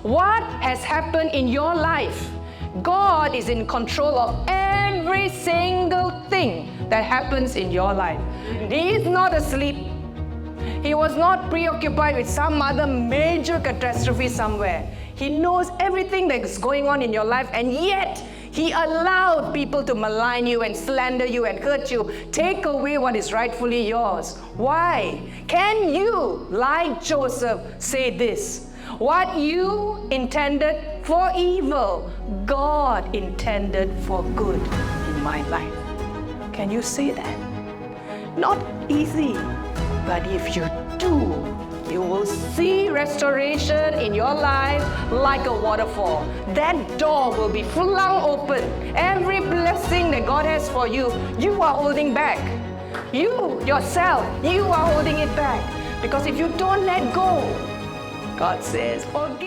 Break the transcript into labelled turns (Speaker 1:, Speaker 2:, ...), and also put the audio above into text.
Speaker 1: What has happened in your life? God is in control of every single thing that happens in your life. He is not asleep. He was not preoccupied with some other major catastrophe somewhere. He knows everything that is going on in your life, and yet He allowed people to malign you and slander you and hurt you, take away what is rightfully yours. Why? Can you, like Joseph, say this? What you intended for evil, God intended for good in my life. Can you say that? Not easy, but if you do, you will see restoration in your life like a waterfall. That door will be flung open. Every blessing that God has for you, you are holding back. You, yourself, you are holding it back. Because if you don't let go, God says, forgive.